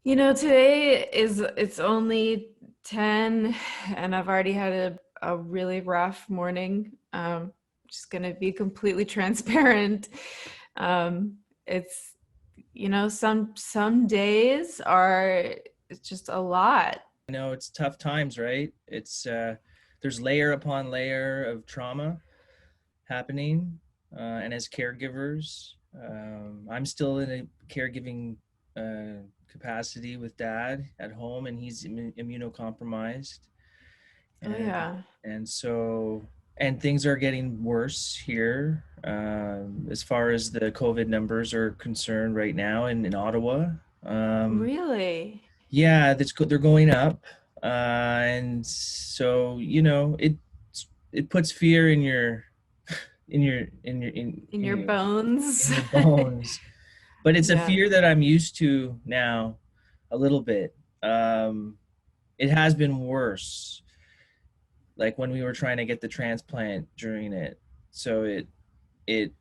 Today it's only 10 and I've already had a really rough morning. Just gonna be completely transparent. It's some days are it's just a lot. I know it's tough times, right? There's layer upon layer of trauma happening, and as caregivers, I'm still in a caregiving capacity with dad at home, and he's immunocompromised, Oh and yeah. and so and things are getting worse here as far as the COVID numbers are concerned right now in Ottawa. Um, Really? Yeah, they're going up, and so it puts fear in your In your bones. in your bones. But it's a Yeah. fear that I'm used to now, a little bit. Um, it has been worse, like when we were trying to get the transplant during it. So it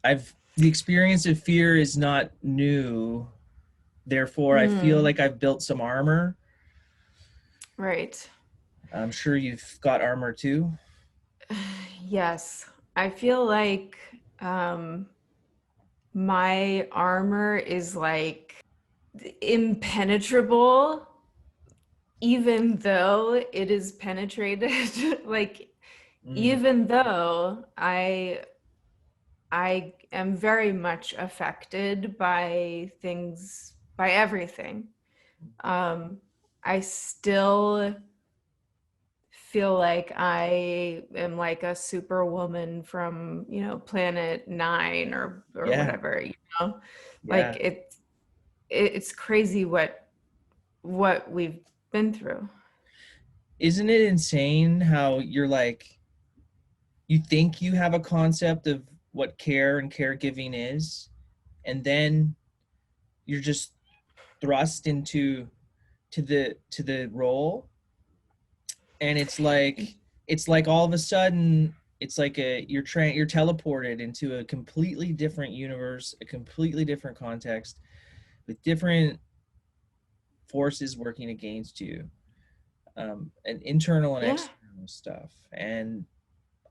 I've the experience of fear is not new. Therefore, I feel Mm, like I've built some armor. right. I'm sure you've got armor too. Yes. I feel like my armor is like impenetrable, even though it is penetrated. Like, Mm, even though I am very much affected by things, by everything. Um, I still feel like I am like a superwoman from, Planet Nine or yeah, whatever, Like yeah. it's crazy what we've been through. Isn't it insane how you're like, you think you have a concept of what care and caregiving is, and then you're just thrust into to the role, and it's like all of a sudden it's like you're teleported into a completely different universe, a completely different context with different forces working against you, and internal and Yeah. external stuff. And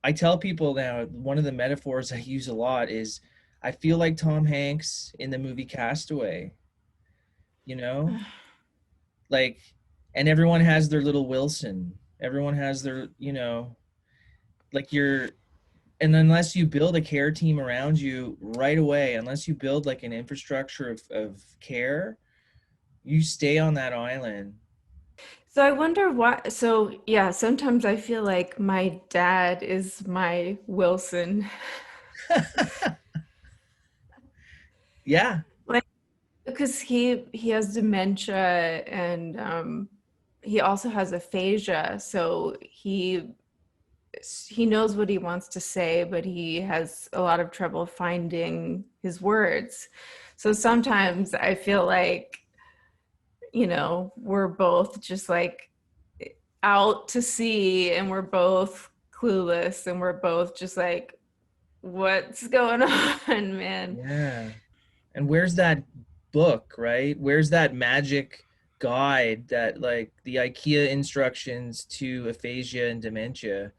I tell people now, one of the metaphors I use a lot is I feel like Tom Hanks in the movie Castaway, you know? Like, and everyone has their little Wilson. Everyone has their, like and unless you build a care team around you right away, unless you build like an infrastructure of care, you stay on that island. So I wonder why. So yeah, sometimes I feel like my dad is my Wilson. Yeah. Like, because he has dementia and he also has aphasia, so he knows what he wants to say, but he has a lot of trouble finding his words. So sometimes I feel like, we're both just like out to sea and we're both clueless and we're both just like, what's going on, man? Yeah. And where's that book, right? Where's that magic guide, that like the IKEA instructions to aphasia and dementia?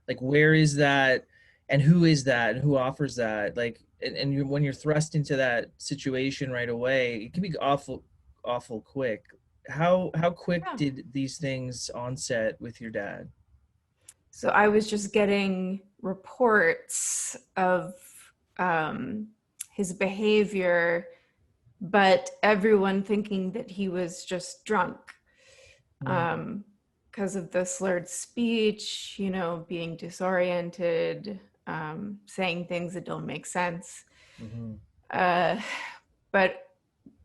Like, where is that? And who is that? And who offers that? Like, and when you're thrust into that situation right away, it can be awful, awful quick. How quick Yeah. did these things onset with your dad? So I was just getting reports of um, his behavior, but everyone thinking that he was just drunk Mm-hmm. because of the slurred speech, being disoriented, saying things that don't make sense. Mm-hmm. Uh, but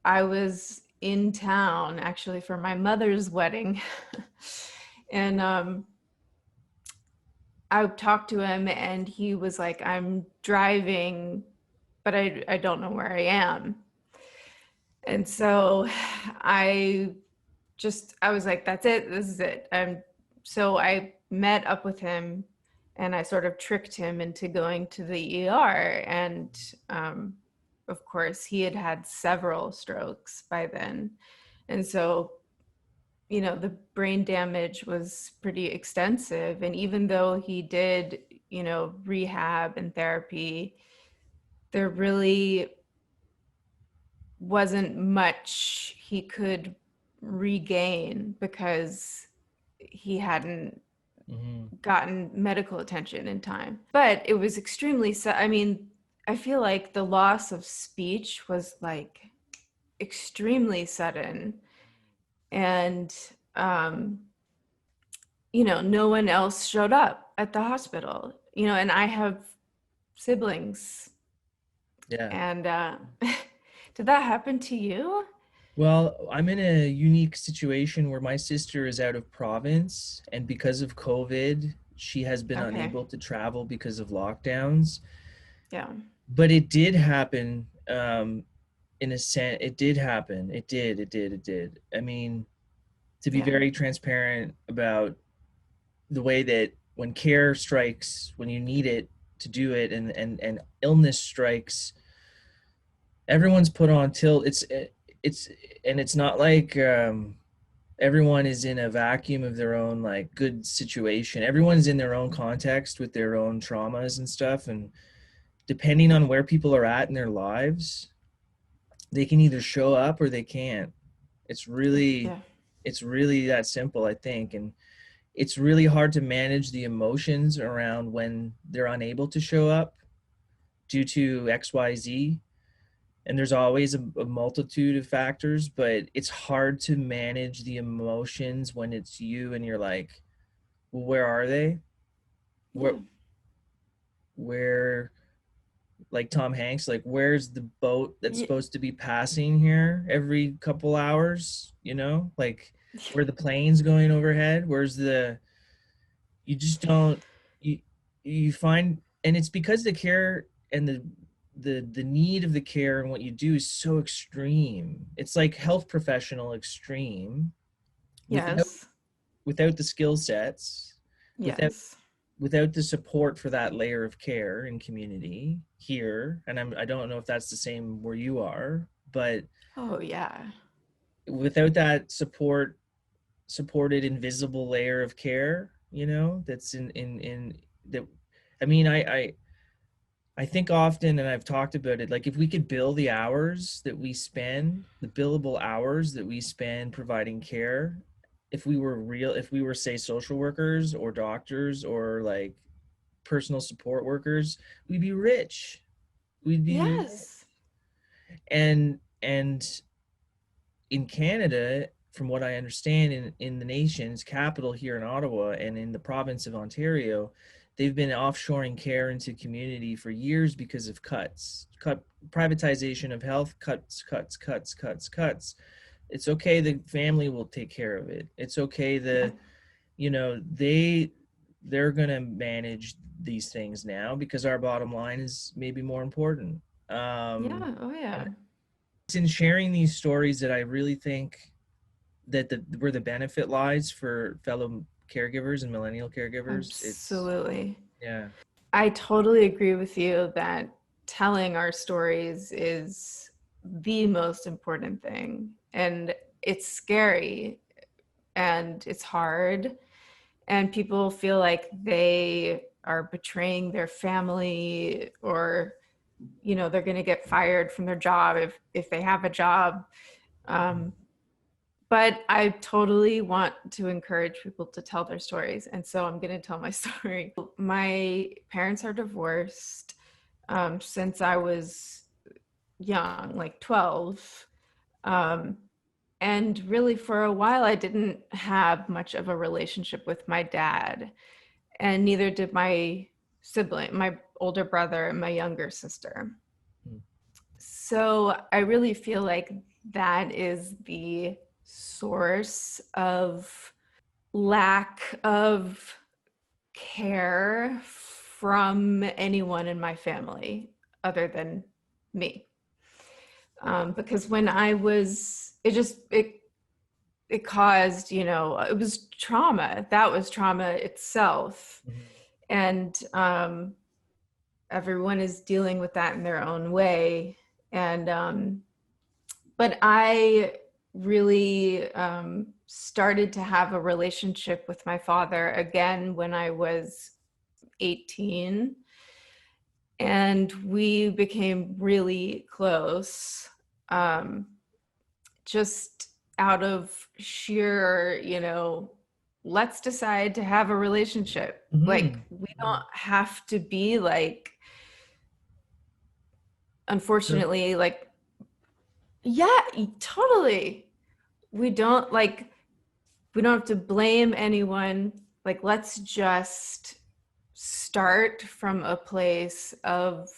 I was in town actually for my mother's wedding. And I talked to him and he was like, I'm driving, but I don't know where I am. And so I was like, that's it, this is it. So I met up with him and I sort of tricked him into going to the ER. And of course, he had had several strokes by then. And so, you know, the brain damage was pretty extensive. And even though he did, you know, rehab and therapy, there really wasn't much he could regain because he hadn't Hmm. gotten medical attention in time. But it was extremely, I mean, I feel like the loss of speech was like extremely sudden. And, um, you know, no one else showed up at the hospital, you know, and I have siblings. Yeah. And did that happen to you? Well, I'm in a unique situation where my sister is out of province, and because of COVID, she has been Okay. unable to travel because of lockdowns. Yeah. But it did happen, in a sense. It did happen. It did. I mean, to be Yeah. very transparent about the way that when care strikes, when you need it to do it, and illness strikes, everyone's put on tilt. It's and it's not like everyone is in a vacuum of their own like good situation. Everyone's in their own context with their own traumas and stuff, and depending on where people are at in their lives, they can either show up or they can't. It's really Yeah. it's really that simple, I think. And it's really hard to manage the emotions around when they're unable to show up due to XYZ. And there's always a multitude of factors, but it's hard to manage the emotions when it's you and you're like, well, where are they? Where, Yeah. where, like Tom Hanks, like, where's the boat that's Yeah. supposed to be passing here every couple hours? You know, like, where the plane's going overhead? Where's the, you just don't, you, you find, and it's because the care and the need of the care and what you do is so extreme. It's like health professional extreme without Yes. without the skill sets, without Yes. without the support for that layer of care and community here. And I don't know if that's the same where you are, but Oh, yeah. without that supported invisible layer of care, you know, that's in that, I mean, I think often, and I've talked about it, like if we could bill the hours that we spend, the billable hours that we spend providing care, if we were, say, social workers or doctors or like personal support workers, we'd be rich. We'd be rich. Yes. And in Canada, from what I understand, in the nation's capital here in Ottawa and in the province of Ontario, they've been offshoring care into community for years because of cut privatization of health, cuts. It's okay, the family will take care of it. It's okay, Yeah. you know, they're going to manage these things now because our bottom line is maybe more important. Yeah. Oh, And yeah. it's in sharing these stories that I really think that the where the benefit lies for fellow caregivers and millennial caregivers. It's, Absolutely. yeah. I totally agree with you that telling our stories is the most important thing. And it's scary and it's hard. And people feel like they are betraying their family, or, you know, they're going to get fired from their job if they have a job. Um, but I totally want to encourage people to tell their stories. And so I'm going to tell my story. My parents are divorced since I was young, like 12. Um, and really, for a while, I didn't have much of a relationship with my dad, and neither did my sibling, my older brother, and my younger sister. Mm. So I really feel like that is the source of lack of care from anyone in my family other than me. Because when I was, it caused, you know, it was trauma. That was trauma itself. Mhm. And everyone is dealing with that in their own way. And but I really started to have a relationship with my father again when I was 18, and we became really close, um, just out of sheer, let's decide to have a relationship. Like, Mm-hmm. we don't have to be like, unfortunately, like, yeah, totally. We don't like, we don't have to blame anyone. Like, let's just start from a place of,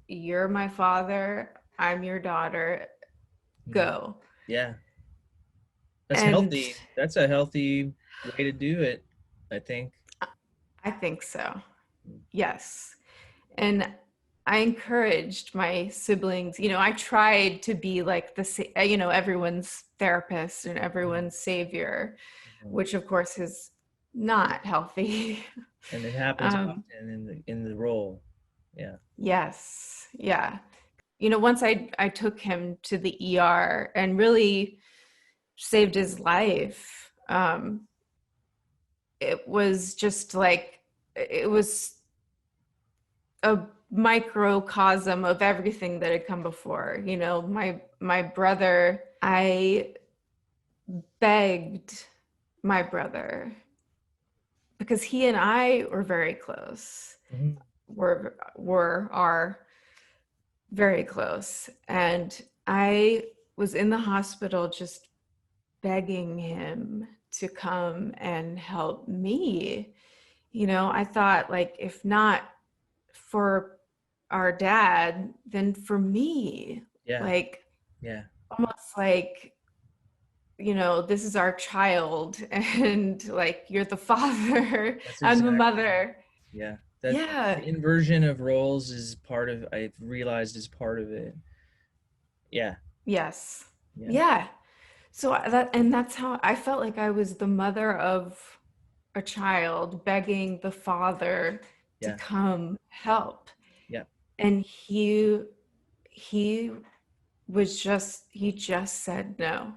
you're my father, I'm your daughter, Mm-hmm. go. Yeah, that's And healthy. That's a healthy way to do it, I think. I think so. Yes. And I encouraged my siblings, I tried to be like everyone's therapist and everyone's savior, Mhm. which of course is not healthy. And it happens um, often in the role. Yeah. yes. Yeah. Once I took him to the ER and really saved his life, it was just like, it was a microcosm of everything that had come before. My brother, I begged my brother, because he and I were very close, Mhm. were are very close, and I was in the hospital just begging him to come and help me. I thought, like, if not for our dad, then for me. Yeah. Like, Yeah. almost like, this is our child, and like, you're the father, That's I'm the exactly. mother. Yeah. That Yeah. the inversion of roles is part of, I've realized, is part of it. Yeah. Yes. Yeah. Yeah. So that's how I felt, like I was the mother of a child begging the father to Yeah. come help. Yeah. And he he just said no.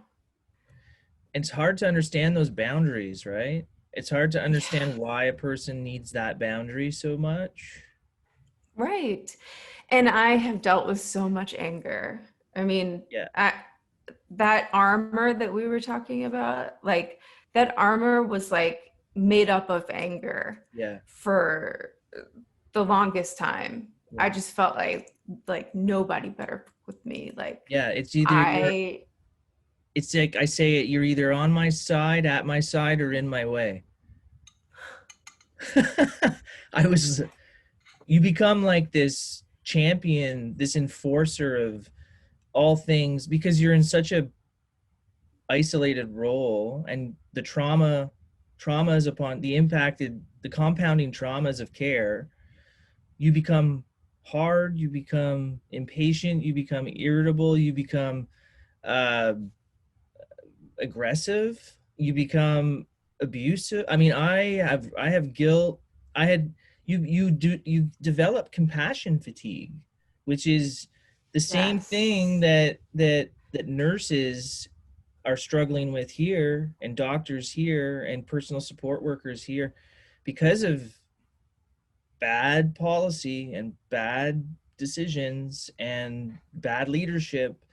It's hard to understand those boundaries, right? It's hard to Yeah, understand why a person needs that boundary so much. right. And I have dealt with so much anger. I mean, Yeah. that armor that we were talking about, like, that armor was like made up of anger Yeah. for the longest time. I Yeah. just felt like nobody better with me. Like, Yeah. It's either you're, I it's like I say it, you're either on my side, at my side, or in my way. I was, you become like this champion, this enforcer of all things because you're in such a isolated role, and the traumas upon the impacted, the compounding traumas of care. You become hard, you become impatient, you become irritable, you become uh aggressive, you become abusive. I mean, I have guilt. I had you develop compassion fatigue, which is the same thing yes. that nurses are struggling with here, and doctors here, and personal support workers here, because of bad policy and bad decisions and bad leadership.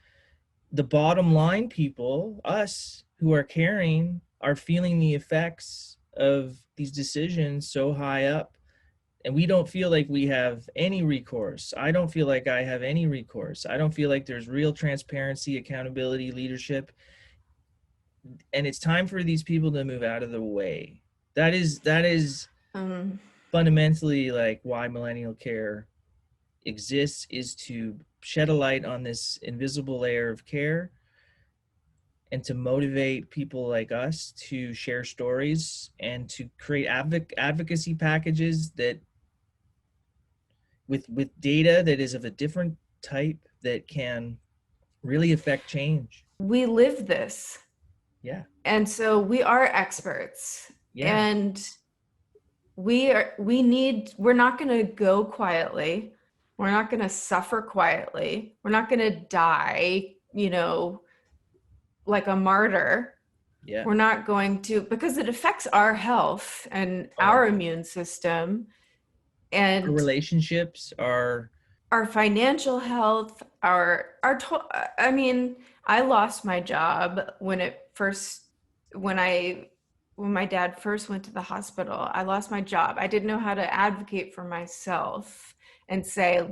The bottom line people, us who are caring, are feeling the effects of these decisions so high up, and we don't feel like we have any recourse. I don't feel like I have any recourse. I don't feel like there's real transparency, accountability, leadership, and it's time for these people to move out of the way. That is um fundamentally like why millennial care exists, is to shed a light on this invisible layer of care, and to motivate people like us to share stories and to create advocacy packages that with data that is of a different type that can really affect change. we live this, Yeah. and so we are experts, Yeah. and we're not going to go quietly. We're not going to suffer quietly. We're not going to die, like a martyr. Yeah. We're not going to, because it affects our health and Oh, our immune system our and relationships are, our financial health, I mean, I lost my job when I when my dad first went to the hospital. I lost my job. I didn't know how to advocate for myself and say,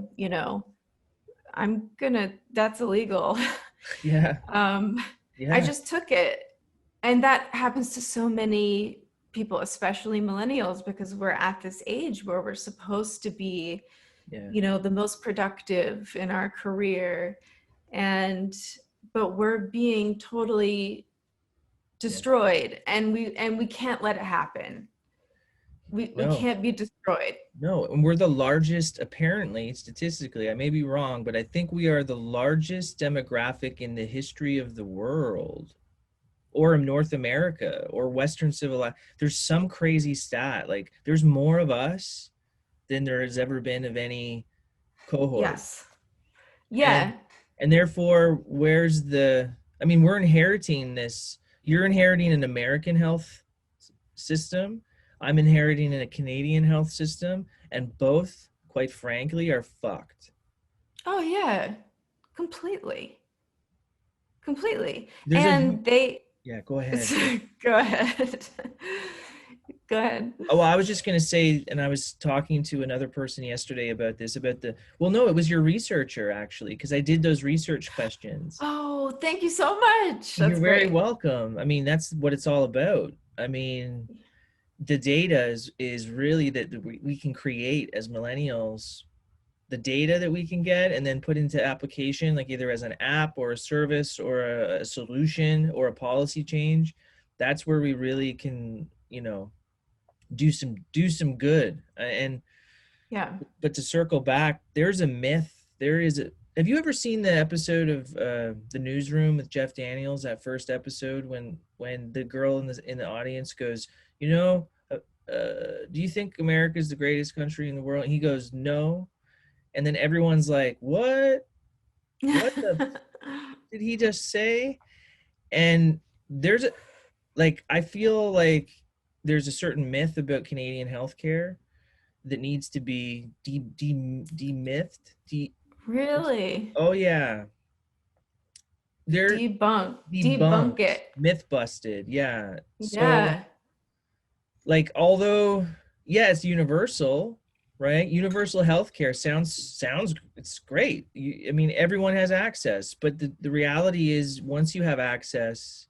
that's illegal. yeah, um, I yeah, just took it. And that happens to so many people, especially millennials, because we're at this age where we're supposed to be, yeah, the most productive in our career. And, but we're being totally yeah. destroyed, and we can't let it happen. We No, can't be destroyed. no. And we're the largest, apparently, statistically, I may be wrong, but I think we are the largest demographic in the history of the world, or in North America, or Western civilized. There's some crazy stat. Like, there's more of us than there has ever been of any cohort. Yes. And Yeah. therefore, where's the, I mean, we're inheriting this. You're inheriting an American health system. I'm inheriting a Canadian health system, and both, quite frankly, are fucked. Oh yeah. Completely. Completely. There's a, And they yeah, go ahead. go ahead. Go ahead. Oh, well, I was just going to say, and I was talking to another person yesterday about this, about the, well, no, it was your researcher actually, because I did those research questions. Oh, thank you so much. You're That's very great. welcome. I mean, that's what it's all about. I mean, the data is really that we can create as millennials, the data that we can get and then put into application, like either as an app or a service or a solution or a policy change. That's where we really can, do some good. And Yeah. but to circle back, there's a myth. There is a, have you ever seen the episode of the Newsroom with Jeff Daniels, that first episode when the girl in the audience goes, do you think America is the greatest country in the world? And he goes, no. And then everyone's like, what the did he just say? And there's a, like, I feel like there's a certain myth about Canadian healthcare that needs to be de-mythed. Really? Oh yeah, they're Debunk debunked, it. myth busted. Yeah. So, Yeah. like, although, yeah, it's universal, right? Universal healthcare sounds it's great. I mean, everyone has access, but the reality is, once you have access,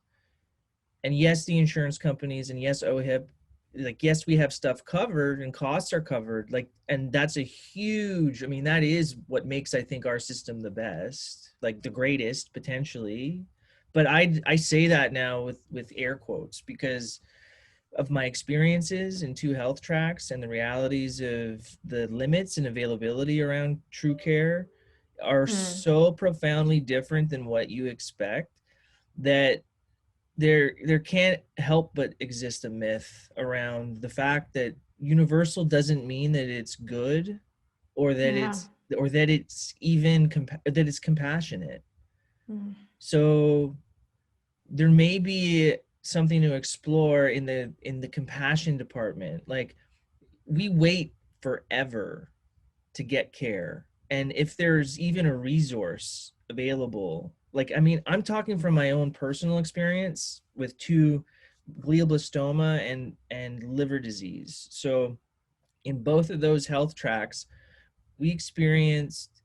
and yes, the insurance companies, and yes, OHIP, like, yes, we have stuff covered and costs are covered, like, and that's a huge, I mean, that is what makes, I think, our system the best, like the greatest potentially. But I say that now with air quotes, because of my experiences in two health tracks and the realities of the limits and availability around true care are Mm. so profoundly different than what you expect, that there can't help but exist a myth around the fact that universal doesn't mean that it's good, or that Yeah. it's even that it's compassionate. Mm. So there may be something to explore in the compassion department. Like, we wait forever to get care, and if there's even a resource available, like, I mean, I'm talking from my own personal experience with two, glioblastoma and liver disease. So in both of those health tracks, we experienced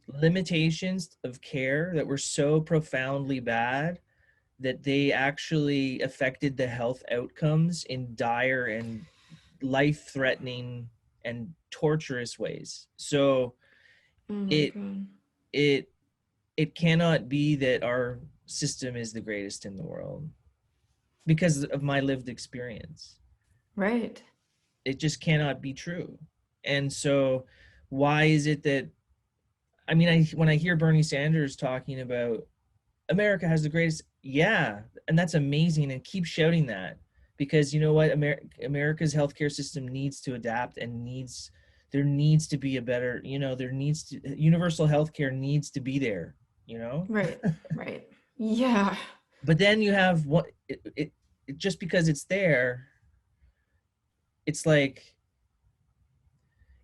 limitations of care that were so profoundly bad that they actually affected the health outcomes in dire and life threatening and torturous ways. So Oh my it God. it it cannot be that our system is the greatest in the world, because of my lived experience. Right. It just cannot be true. And so, why is it that, I mean, when I hear Bernie Sanders talking about America has the greatest, yeah, and that's amazing, and keep shouting that, because you know what, America's healthcare system needs to adapt and needs there needs to be a better, there needs to, universal healthcare needs to be there, Right. Right. Yeah. but then you have what just because it's there, it's like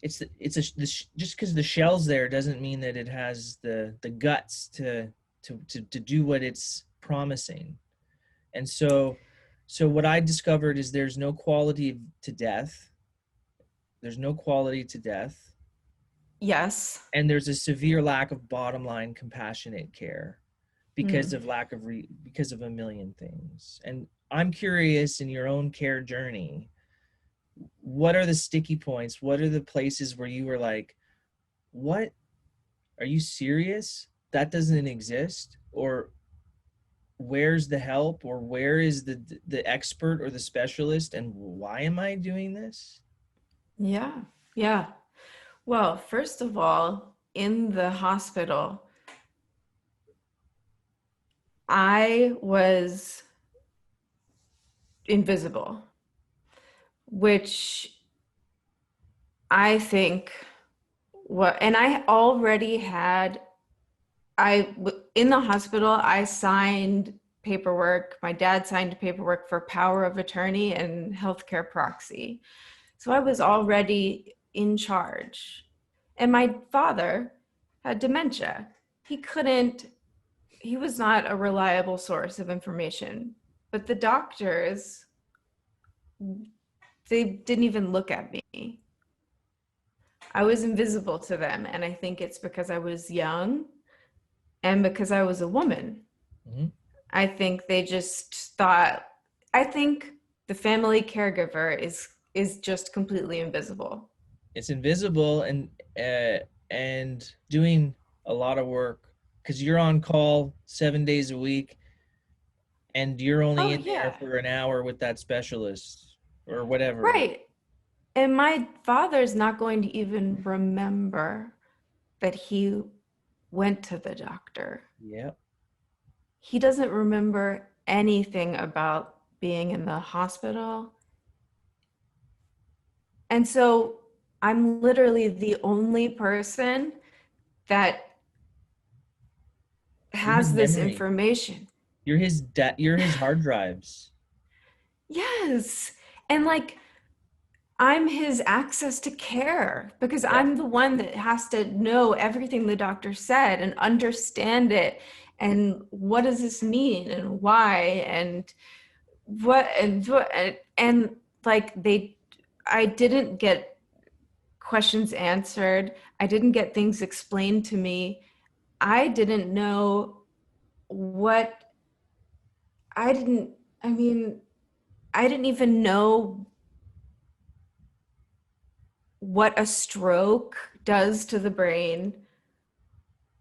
just because the shell's there doesn't mean that it has the guts to do what it's promising. And so what I discovered is there's no quality to death, Yes. and there's a severe lack of bottom line compassionate care because Hmm. of because of a million things. And I'm curious, in your own care journey, what are the sticky points? What are the places where you were like, what, are you serious? That doesn't exist? Or where's the help, or where is the expert or the specialist, and why am I doing this? Yeah. Yeah. Well, first of all, in the hospital, I was invisible, which I think what, and I already had, in the hospital, I signed paperwork. My dad signed paperwork for power of attorney and healthcare proxy. So I was already in charge. And my father had dementia. He couldn't, he was not a reliable source of information. But the doctors, they didn't even look at me. I was invisible to them. And I think it's because I was young and because I was a woman. Mm-hmm. I think they just thought, I think the family caregiver is just completely invisible. It's invisible, and doing a lot of work because you're on call 7 days a week, and you're only Oh in there yeah. for an hour with that specialist or whatever. Right. And my father's not going to even remember that he went to the doctor. Yeah. He doesn't remember anything about being in the hospital. And so I'm literally the only person that You're his has this memory. information. You're his hard drives. Yes. And like, I'm his access to care because Yeah. I'm the one that has to know everything the doctor said and understand it. And what does this mean and why and and like I didn't get questions answered. I didn't get things explained to me. I didn't know what I didn't, I mean, I didn't even know what a stroke does to the brain,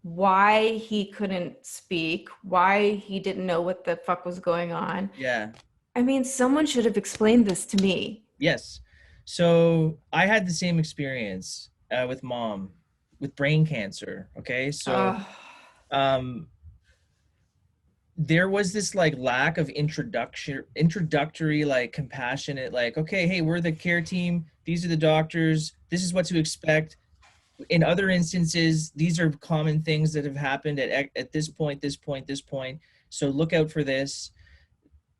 why he couldn't speak, why he didn't know what the fuck was going on. Yeah. I mean, someone should have explained this to me. Yes. So I had the same experience with mom with brain cancer. Okay. So Oh, um, there was this like lack of introductory, like compassionate, like, okay, hey, we're the care team. These are the doctors. This is what to expect. In other instances, these are common things that have happened at this point, this point, this point. So look out for this.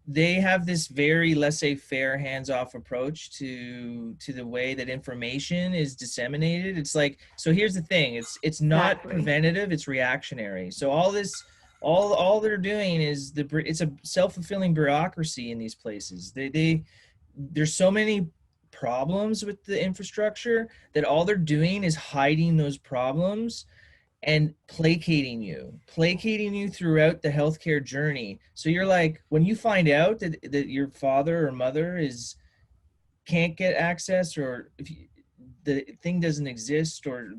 They have this very laissez-faire, hands-off approach to the way that information is disseminated. It's like, so here's the thing, it's not exactly. preventative, it's reactionary. So all they're doing is it's a self-fulfilling bureaucracy in these places. There's so many problems with the infrastructure that all they're doing is hiding those problems and placating you throughout the healthcare journey. So you're like, when you find out that your father or mother is can't get access, or if the thing doesn't exist, or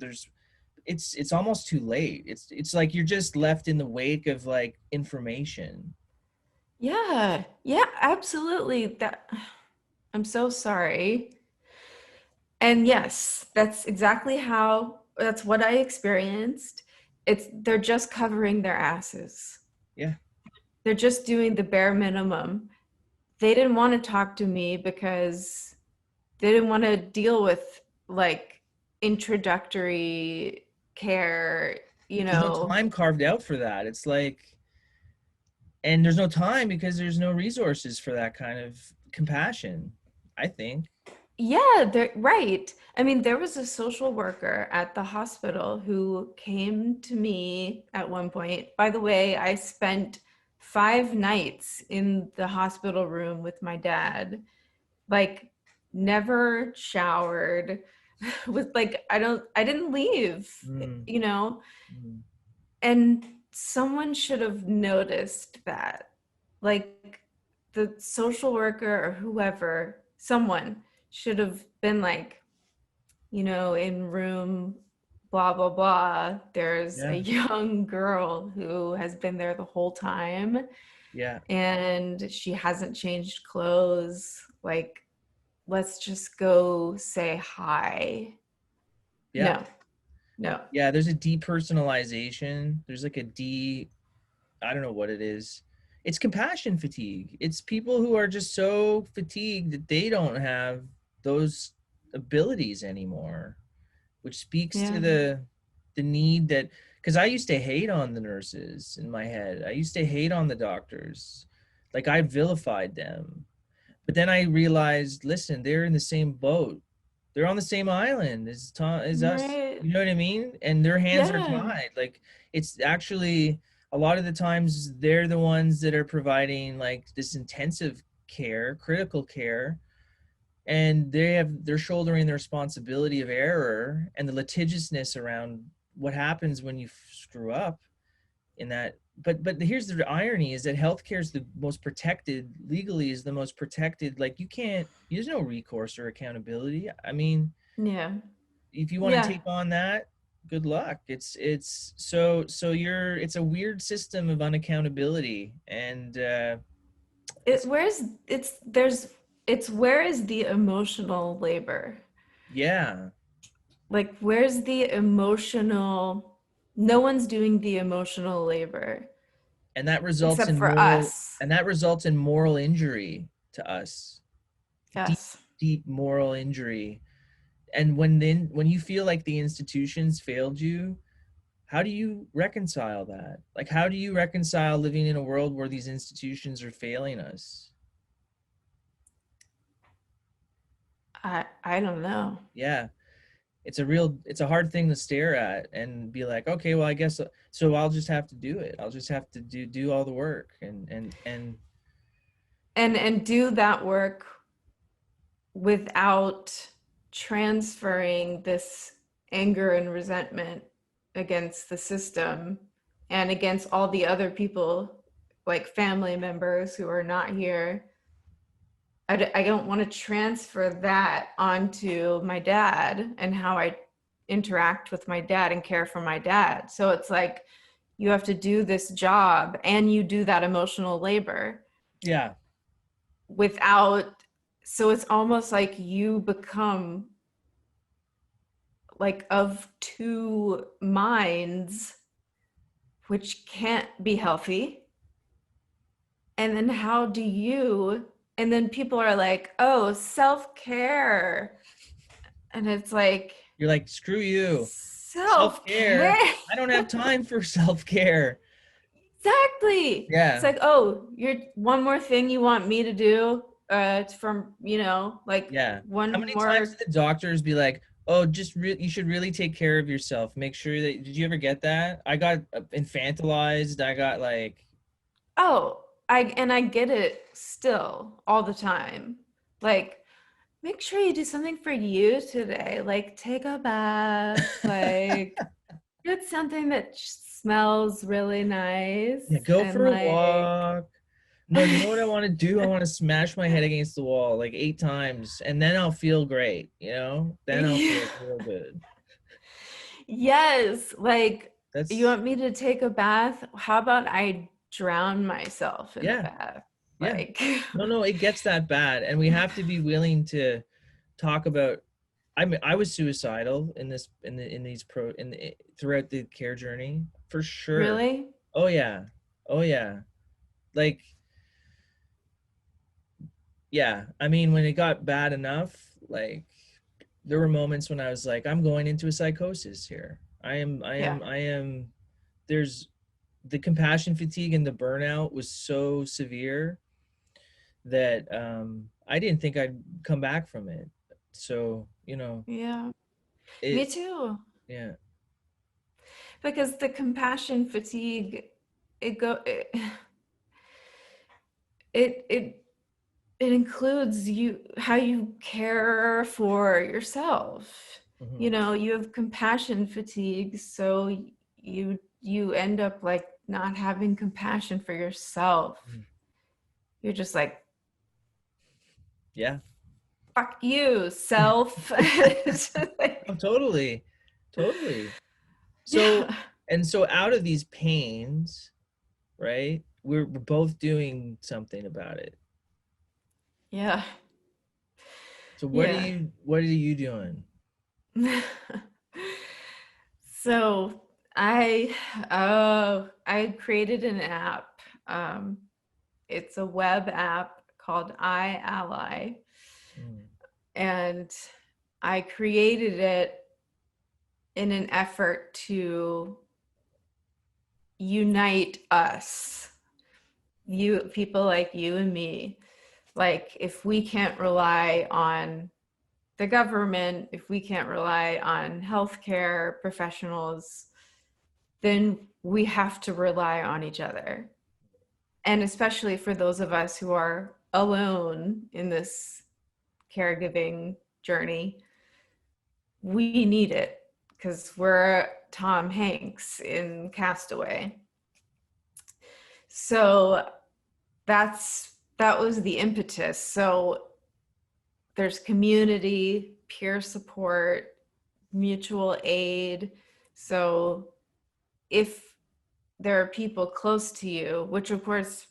it's almost too late. It's like you're just left in the wake of like information. Yeah. Yeah, absolutely. That I'm so sorry. And yes, that's what I experienced. They're just covering their asses. Yeah. They're just doing the bare minimum. They didn't want to talk to me because they didn't want to deal with like introductory care, you There's no know. time carved out for that. It's like, and there's no time because there's no resources for that kind of compassion, I think. Yeah, they're right. I mean, there was a social worker at the hospital who came to me at one point. By the way, I spent 5 nights in the hospital room with my dad, like never showered, with like I didn't leave, Mm, you know, mm. and someone should have noticed that. Like the social worker or whoever, someone should have been like, in room blah, blah, blah, there's a Yeah, young girl who has been there the whole time yeah, and she hasn't changed clothes. Like, let's just go say hi. yeah, No, no. yeah. There's a depersonalization. There's like a I don't know what it is. It's compassion fatigue. It's people who are just so fatigued that they don't have those abilities anymore, which speaks to Yeah, the need that, because I used to hate on the nurses in my head. I used to hate on the doctors. Like I vilified them. But then I realized, listen, they're in the same boat. They're on the same island as us. right. You know what I mean? And their hands are Yeah, tied. Like it's actually a lot of the times they're the ones that are providing like this intensive care, critical care, and they're shouldering the responsibility of error and the litigiousness around what happens when you screw up in that. But here's the irony is that healthcare is the most protected, legally is the most protected. Like you can't, there's no recourse or accountability. I mean, yeah, if you want to yeah. take on that, good luck. It's you're, it's a weird system of unaccountability, and It it's, where's it's there's it's where is the emotional labor? yeah. Like, where's the emotional? No one's doing the emotional labor And that results except in for moral, us. and that results in moral injury to us, deep Yes. deep moral injury. And when you feel like the institutions failed you, how do you reconcile that? Like how do you reconcile living in a world where these institutions are failing us? I don't know. Yeah, it's a hard thing to stare at and be like, okay, well I guess so, I'll just have to do it. I'll just have to do all the work, and And do that work without transferring this anger and resentment against the system and against all the other people, like family members who are not here. I don't want to transfer that onto my dad and how I interact with my dad and care for my dad. So it's like you have to do this job and you do that emotional labor yeah, without, so it's almost like you become like of two minds, which can't be healthy. And then how do you, and then people are like, oh, self-care. And it's like, you're like, screw you, self-care. self-care. I don't have time for self-care. Exactly. It's Yeah, like, oh, you're one more thing you want me to do, from, like yeah. How one many times more. did the doctors be like, oh, you should really take care of yourself, make sure that, did you ever get that? I got infantilized. I got like, Oh, I get it still all the time. Like, make sure you do something for you today. Like, take a bath, like get something that smells really yeah, nice go and for a like walk. No, you know what I want to do? I want to smash my head against the wall like 8 times, and then I'll feel great, you know? Then I'll yeah. feel real good. Yes, like you That's, want me to take a bath? How about I drown myself in a yeah, bath? yeah. Like, No, no, it gets that bad. And we have to be willing to talk about, I mean, I was suicidal in this, in these throughout the care journey, for sure. really? Oh yeah. Oh yeah. Like, yeah. I mean, when it got bad enough, like there were moments when I was like, I'm going into a psychosis here. Yeah. I am, there's the compassion fatigue and the burnout was so severe that I didn't think I'd come back from it. So, you know, Yeah. Me it, too. yeah. Because the compassion fatigue, it go it it it includes you how you care for yourself. Hmm. You know, you have compassion fatigue, so you end up like not having compassion for yourself. You're just like, Yeah. fuck you, self. It's just like, Oh, totally. Totally. So, yeah. and so out of these pains, right? We're both doing something about it. Yeah. So Yeah. what are you doing? So I created an app. Um, it's a web app called iAlly, Mm, and I created it in an effort to unite us, you people like you and me. Like if we can't rely on the government, if we can't rely on healthcare professionals, then we have to rely on each other. And especially for those of us who are alone in this caregiving journey, we need it because we're Tom Hanks in Castaway. So that was the impetus. So there's community, peer support, mutual aid. So if there are people close to you, which of course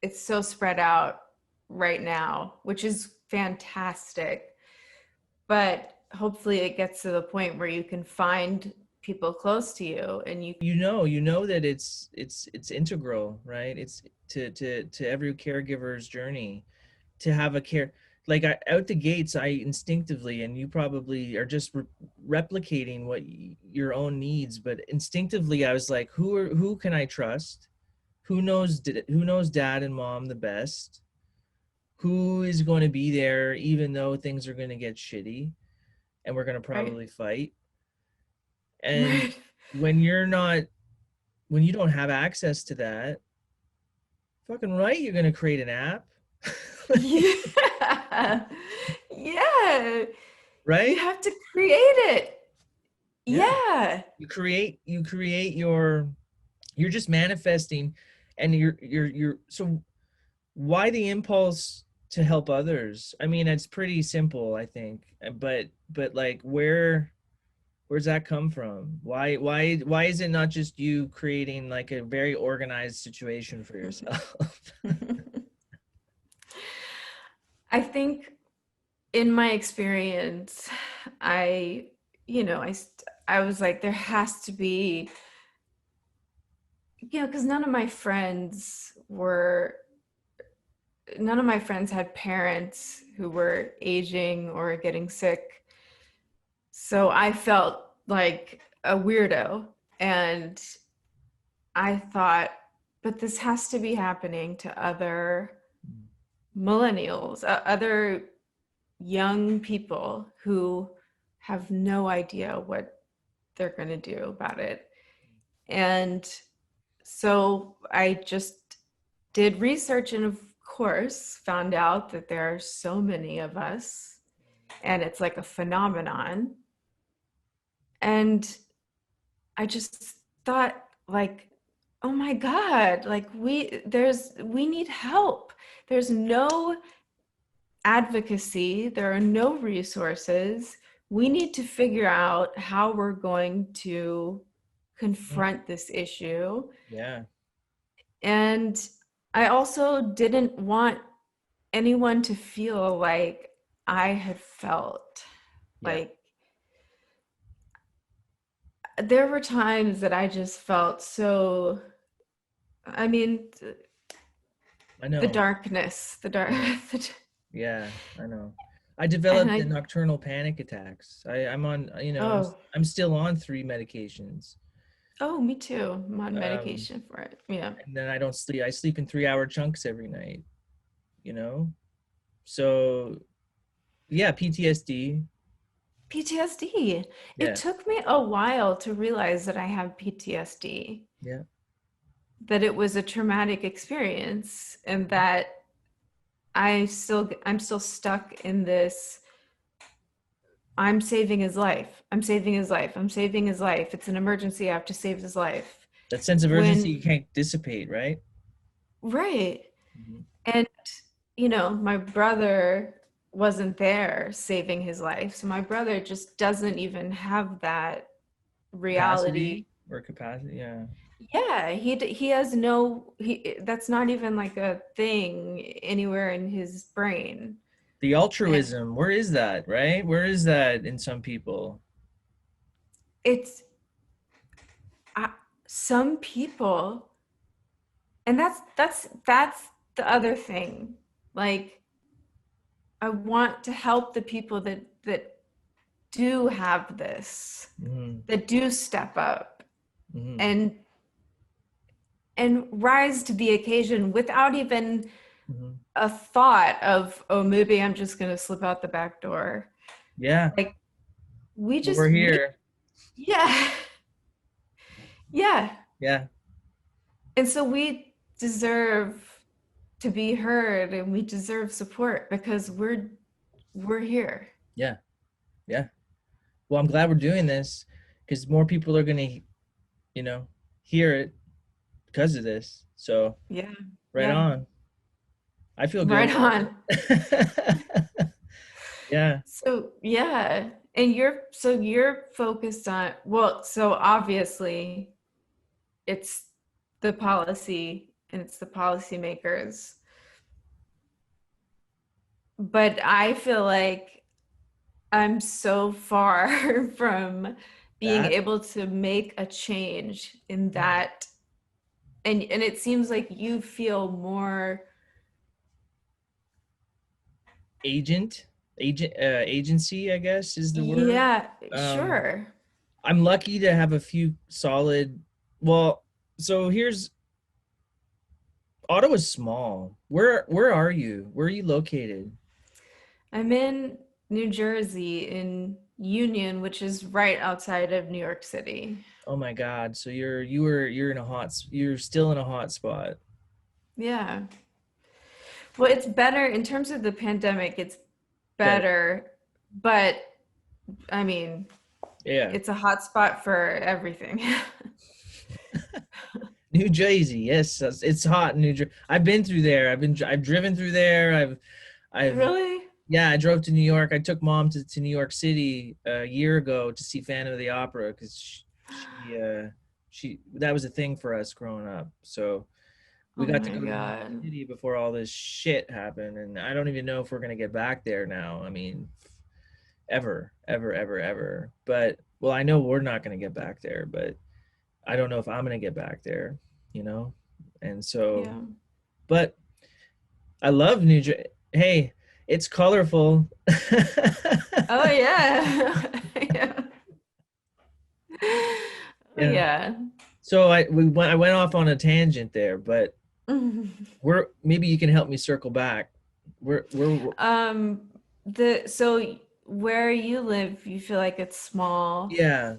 it's so spread out right now, which is fantastic. But hopefully it gets to the point where you can find people close to you and you you know that it's integral, right? It's to every caregiver's journey to have a care, like out the gates I instinctively, and you probably are just replicating what your own needs, but instinctively I was like, who can I trust? Who knows dad and mom the best? Who is going to be there even though things are going to get shitty and we're going to right. probably fight? And Right. when you're not, when you don't have access to that, fucking right, you're going to create an app. Yeah. Yeah. You Right? have to create it. Yeah. Yeah. You create your, you're just manifesting, and you're so why the impulse to help others? I mean, it's pretty simple, I think. But like where's that come from? Why is it not just you creating like a very organized situation for yourself? I think in my experience, I, you know, I was like, there has to be, you know, because none of my friends had parents who were aging or getting sick. So I felt like a weirdo. And I thought, but this has to be happening to other millennials, other young people who have no idea what they're going to do about it. And so I just did research and, of course, found out that there are so many of us and it's like a phenomenon. And I just thought, like, oh my God, like we need help. There's no advocacy, there are no resources. We need to figure out how we're going to confront this issue. Yeah. And I also didn't want anyone to feel like I had felt. Yeah. Like there were times that I just felt so, I mean, I the know. darkness, the dark. I know. Yeah, I know. I And developed the I, nocturnal panic attacks. I'm on, oh, I'm still on 3 medications. oh, me too. I'm on Um, medication for it. Yeah. and then I don't sleep. I sleep in 3-hour chunks every night, you know? So yeah, PTSD. PTSD. It Yeah. took me a while to realize that I have PTSD, Yeah. that it was a traumatic experience, and that I'm still stuck in this. I'm saving his life. I'm saving his life. I'm saving his life. It's an emergency. I have to save his life. That sense of urgency When, you can't dissipate, right? right. Mhm. And, my brother wasn't there saving his life. So my brother just doesn't even have that reality. Capacity, yeah. Yeah, he has no that's not even like a thing anywhere in his brain. The And altruism, where is that, right? Where is that in some people? it's uh, some people, and that's the other thing. Like, I want to help the people that do have this, Hmm. that do step up Hmm. and rise to the occasion without even Hmm. a thought of, oh, maybe I'm just going to slip out the back door. Yeah. Like, Well, we're we here. yeah. Yeah. Yeah. And so we deserve to be heard, and we deserve support because we're here. Yeah. Yeah. Well, I'm glad we're doing this because more people are gonna, you know, hear it because of this. So Yeah. right Yeah. on. I feel good Right about on. it. Yeah. So, yeah. And you're focused on, well, so obviously it's the policy and it's the policymakers. But I feel like I'm so far from being That able to make a change in mm, that. And it seems like you feel more. agent, agency, I guess is the word. Yeah, Um, sure. I'm lucky to have a few solid. Well, so here's Ottawa's small. Where are you? Where are you located? I'm in New Jersey, in Union, which is right outside of New York City. Oh my God. So you're in a you're still in a hot spot. Yeah. Well, it's better in terms of the pandemic, it's Better. better, but I mean, Yeah. it's a hot spot for everything. New Jersey. Yes, it's hot in New Jersey. I've been through there. I've driven through there. I've Really? yeah, I drove to New York. I took mom to New York City a year ago to see Phantom of the Opera because she that was a thing for us growing up. So we Oh got to my go to New York God. City before all this shit happened, and I don't even know if we're gonna get back there now. I mean, ever, ever, ever, ever. But well, I know we're not gonna get back there, but I don't know if I'm gonna get back there, you know? And so, Yeah. but I love New Jersey. Hey, it's colorful. Oh yeah. Yeah. Oh Yeah. yeah. So I went off on a tangent there, but we're maybe you can help me circle back. We're Um, so where you live, you feel like it's small, yeah.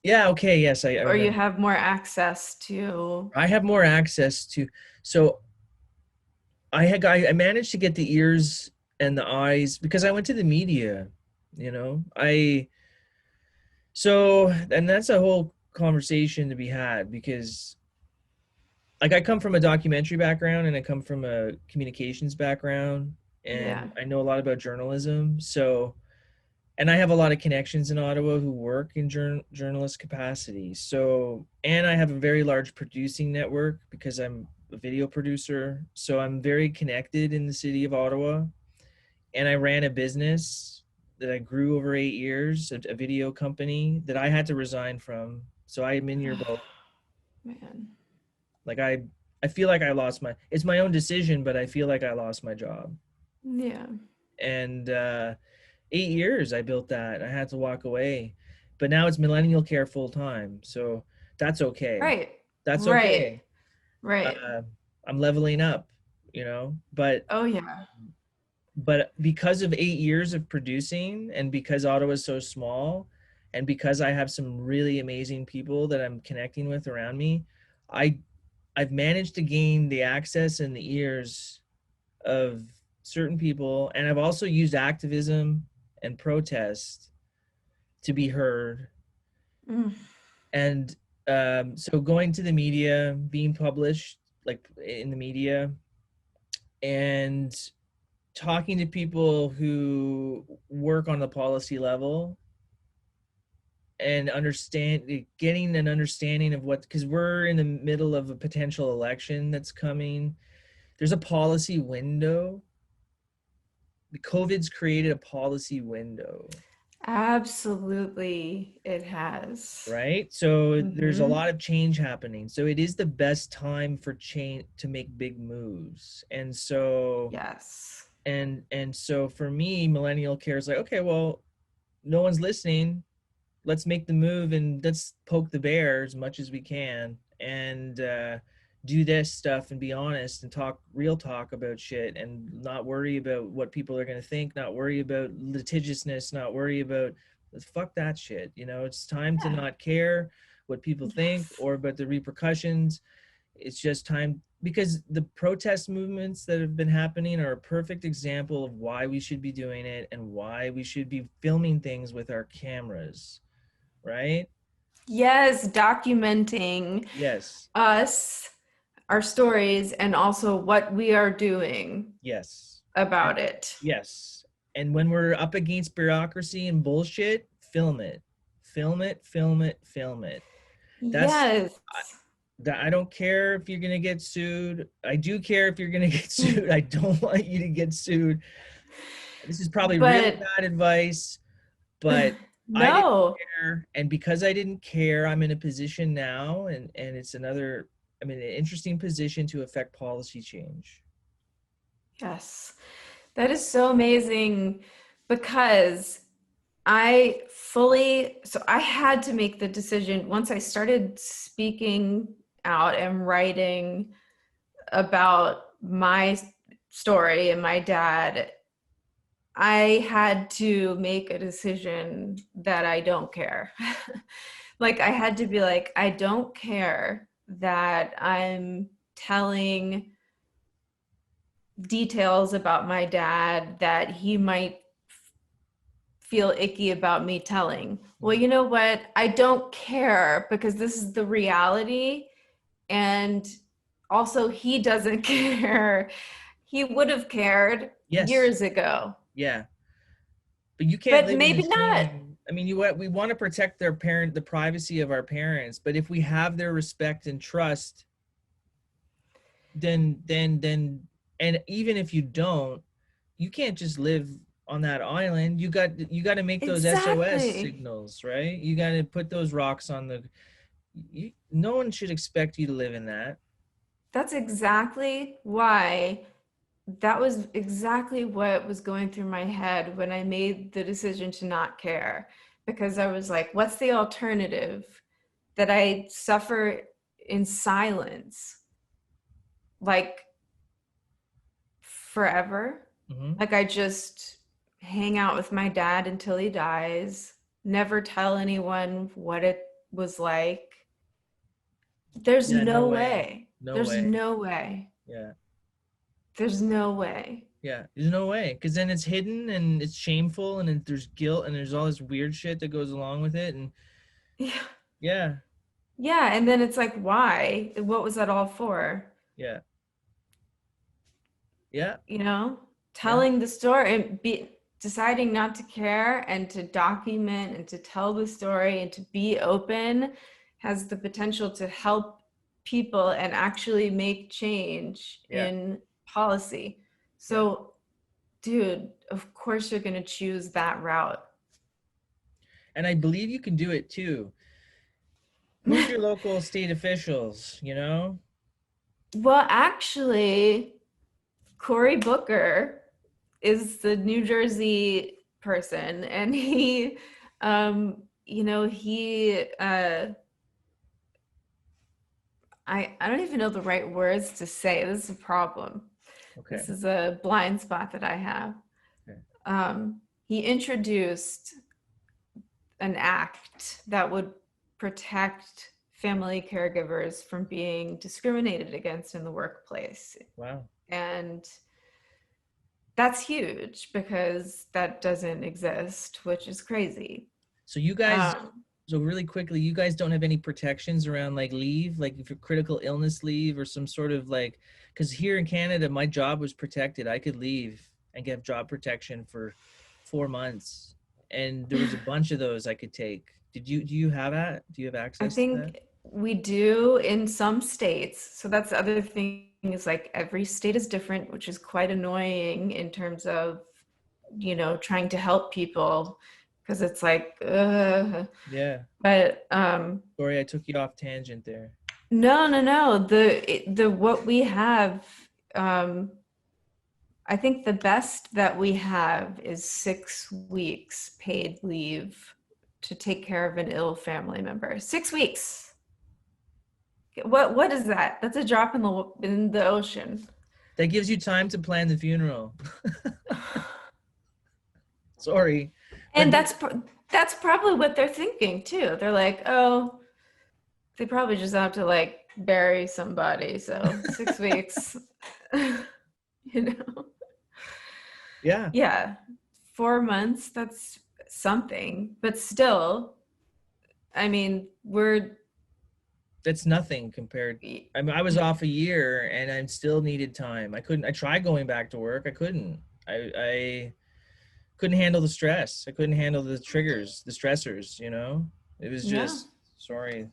Yeah, okay, yes, I or you remember. have more access to. I have more access to so I managed to get the ears and the eyes because I went to the media, you know. And that's a whole conversation to be had because like I come from a documentary background and I come from a communications background Yeah. and I know a lot about journalism. So and I have a lot of connections in Ottawa who work in journalist capacity. So and I have a very large producing network because I'm a video producer. So I'm very connected in the city of Ottawa and I ran a business that I grew over 8 years, a video company that I had to resign from. So I'm in your boat. Man. Like I feel like I lost my it's my own decision, but I feel like I lost my job. Yeah. And 8 years I built that. I had to walk away, but now it's millennial care full time. So that's okay. Right. That's Right. okay. Right. Uh, I'm leveling up, but Oh yeah. because of 8 years of producing, and because Ottawa's so small, and because I have some really amazing people that I'm connecting with around me, I I've managed to gain the access and the ears of certain people, and I've also used activism and protest to be heard. Mm. And so going to the media, being published like in the media, and talking to people who work on the policy level, and getting an understanding of what, because we're in the middle of a potential election that's coming. There's a policy window. The COVID's created a policy window, Absolutely, it has. right? So there's a Mm-hmm. lot of change happening. So it is the best time for change to make big moves. And so Yes. and so for me, millennial care is like, okay, well, no one's listening. Let's make the move and let's poke the bear as much as we can, and do this stuff and be honest and talk real talk about shit, and not worry about what people are going to think, not worry about litigiousness, not worry about, fuck that shit. It's time to Yeah. not care what people think Yes. or about the repercussions. It's just time, because the protest movements that have been happening are a perfect example of why we should be doing it and why we should be filming things with our cameras, right? Yes, documenting Yes. us, our stories, and also what we are doing Yes. And about it. yes. And when we're up against bureaucracy and bullshit, film it. Film it, film it, film it. That's Yes. I, I don't care if you're going to get sued. I do care if you're going to get sued. I don't want you to get sued. This is probably really But bad advice, but I didn't no. care. And because I didn't care, I'm in a position now, and it's another, I'm in an interesting position to affect policy change. Yes. That is so amazing because I had to make the decision once I started speaking out and writing about my story and my dad. I had to make a decision that I don't care. Like, I had to be like, I don't care that I'm telling details about my dad that he might feel icky about me telling. Well, Mhm. you know what? I don't care because this is the reality. And also, he doesn't care. He would have cared Yes. years ago, Yeah. But you can't but live in the maybe not. same. I mean, we want to protect the privacy of our parents, but if we have their respect and trust, then, and even if you don't, you can't just live on that island. You got to make those SOS Exactly. signals, right? You got to put those rocks on the. No one should expect you to live in that. That's exactly why that was exactly what was going through my head when I made the decision to not care. Because I was like, what's the alternative? That I suffer in silence, like forever? Hmm. Like I just hang out with my dad until he dies, never tell anyone what it was like. There's Yeah. No no way. way. No There's way. no way. Yeah. There's no way. Yeah, there's no way, because then it's hidden and it's shameful, and there's guilt and there's all this weird shit that goes along with it, and Yeah. yeah, Yeah. And then it's like, why? What was that all for? yeah, yeah, You know, yeah, telling the story and deciding not to care and to document and to tell the story and to be open has the potential to help people and actually make change yeah. in policy. Yeah. So, dude, of course you're going to choose that route. And I believe you can do it too. Who's your local state officials, you know? Well, actually, Cory Booker is the New Jersey person, and he, you know, I don't even know the right words to say. This is a problem. Okay. This is a blind spot that I have. Okay. He introduced an act that would protect family caregivers from being discriminated against in the workplace. Wow. And that's huge because that doesn't exist, which is crazy. So you guys, Um, so really quickly, you guys don't have any protections around like leave, like if you're critical illness leave or some sort of like, because here in Canada, my job was protected. I could leave and get job protection for 4 months, and there was a bunch of those I could take. Do you have that? Do you have I access to that? think we do in some states. So that's the other thing is like every state is different, which is quite annoying in terms of, you know, trying to help people because it's like, Yeah. but Sorry, I took you off tangent there. no. The what we have, um, I think the best that we have is 6 weeks paid leave to take care of an ill family member. 6 weeks. What is that? That's a drop in the ocean. That gives you time to plan the funeral. Sorry, but And that's probably what they're thinking too. They're like, oh, they probably just have to like bury somebody. So 6 weeks, you know. yeah, Yeah, 4 months, that's something. But still, I mean, that's nothing compared. I mean, I was off a year and I still needed time. I tried going back to work. I couldn't. I couldn't handle the stress. I couldn't handle the triggers, the stressors, you know? It was yeah. just, sorry.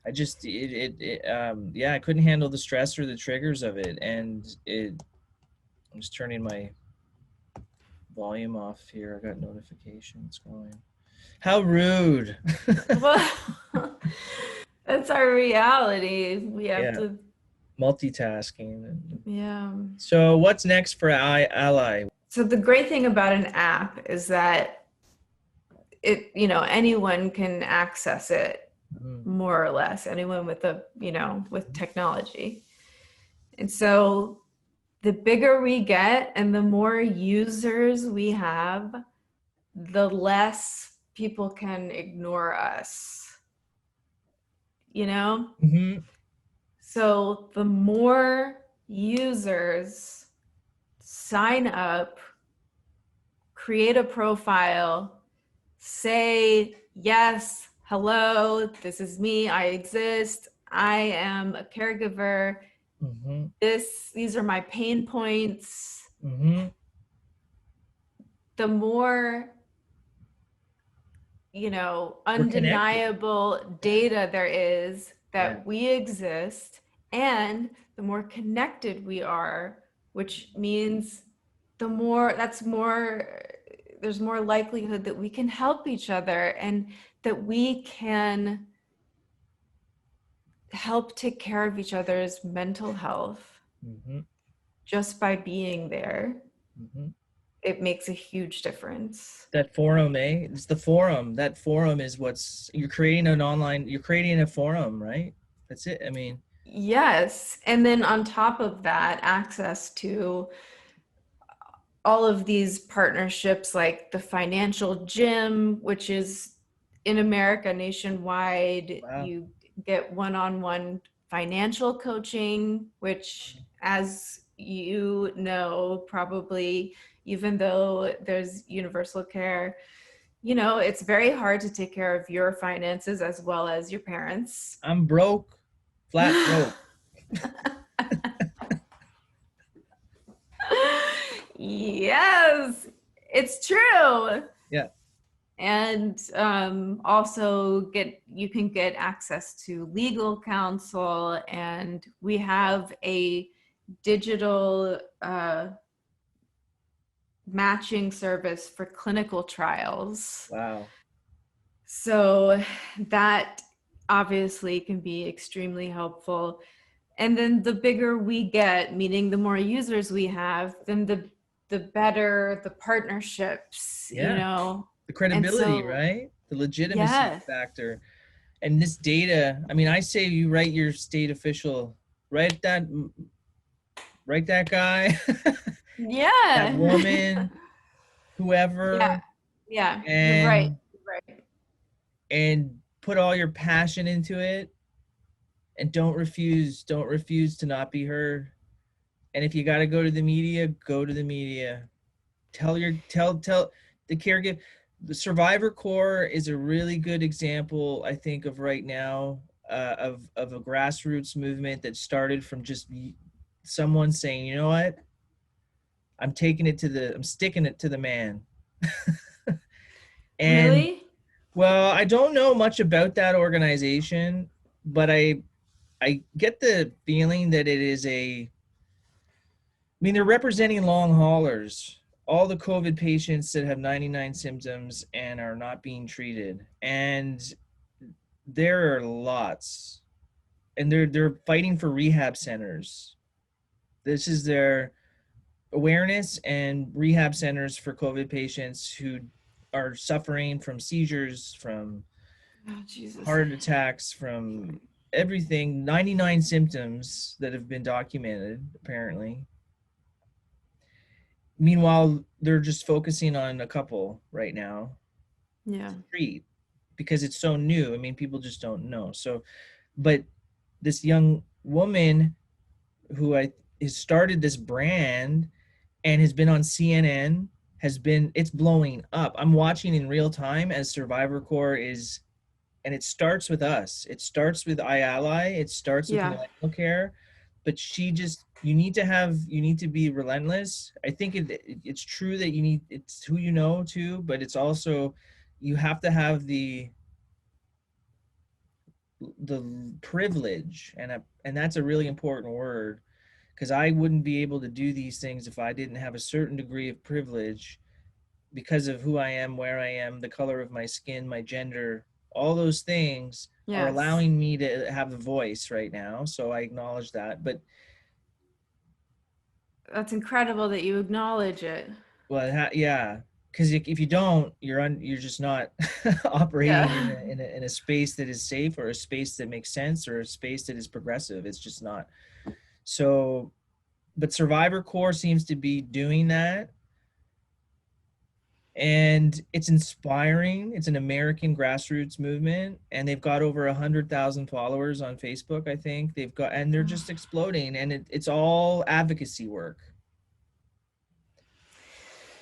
I just, yeah, I couldn't handle the stress or the triggers of it. And I'm just turning my volume off here. I got notifications going. How rude. Well, that's our reality. We have Yeah, to, multitasking. yeah. So what's next for Ally? So the great thing about an app is that it, you know, anyone can access it Mhm. more or less, anyone with a, you know, with technology. And so the bigger we get and the more users we have, the less people can ignore us, you know? Mhm. So the more users sign up, create a profile, say, yes, hello, this is me, I exist, I am a caregiver, Mhm. these are my pain points, Mhm. the more, you know, We're connected. undeniable Yeah. data there is Yeah. that we exist, and the more connected we are, which means the more that's more there's more likelihood that we can help each other and that we can help take care of each other's mental health Mhm. just by being there. Mhm. It makes a huge difference. That forum, eh? It's the forum. That forum is what's you're creating an online. You're creating a forum, right? That's it. I mean, Yes. And then on top of that, access to all of these partnerships like the financial gym, which is in America nationwide. wow. You get one-on-one financial coaching, which, as you know, probably, even though there's universal care, you know, it's very hard to take care of your finances as well as your parents. I'm broke, flat broke. Yes, it's true. Yeah. And also you can get access to legal counsel, and we have a digital matching service for clinical trials. Wow. So that obviously can be extremely helpful. And then the bigger we get, meaning the more users we have, then the the better the partnerships, you Yeah. know. The And credibility, so, right? The legitimacy yes, factor. And this data, I mean, I say you write your state official, write that, write that guy, that yeah. woman, Yeah, whoever, yeah, you're right. and You're right. put all your passion into it, and don't refuse to not be heard. And if you got to go to the media, go to the media. Tell the caregiver. The Survivor Corps is a really good example, I think, of right now, of a grassroots movement that started from just someone saying, you know what, I'm sticking it to the man. And Really? well, I don't know much about that organization, but I get the feeling that it is I mean, they're representing long haulers, all the COVID patients that have 99 symptoms and are not being treated. And there are lots. And they're fighting for rehab centers. This is their awareness and rehab centers for COVID patients who are suffering from seizures, from Oh, Jesus. heart attacks, from everything, 99 symptoms that have been documented, apparently. Meanwhile, they're just focusing on a couple right now Yeah. to treat because it's so new. I mean, people just don't know. So, but this young woman who I has started this brand and has been on CNN, it's blowing up. I'm watching in real time as Survivor Corps is, and it starts with us. It starts with iAlly. It starts with Yeah. Millennial Care, but you need to be relentless. I think it's true that it's who you know too, but it's also you have to have the privilege, and that's a really important word, because I wouldn't be able to do these things if I didn't have a certain degree of privilege because of who I am, where I am, the color of my skin, my gender. All those things are Yes. allowing me to have a voice right now, so I acknowledge that. But That's incredible that you acknowledge it. well, yeah, because if you don't, you're just not operating Yeah. in a space that is safe, or a space that makes sense, or a space that is progressive. It's just not. So, but Survivor Corps seems to be doing that, and it's inspiring. It's an American grassroots movement, and they've got over 100,000 followers on Facebook. I think and they're just exploding, and it's all advocacy work.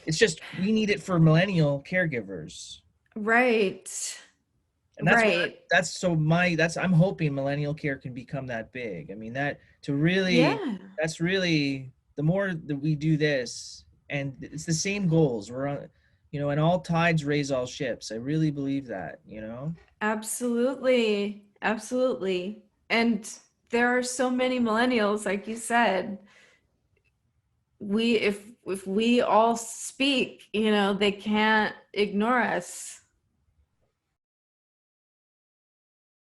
It's just we need it for millennial caregivers, Right. and Right. I'm hoping millennial care can become that big. I mean, Yeah. that's really the more that we do this, and it's the same goals. We're on, and all tides raise all ships. I really believe that. Absolutely. Absolutely. And there are so many millennials, like you said. We if we all speak, they can't ignore us.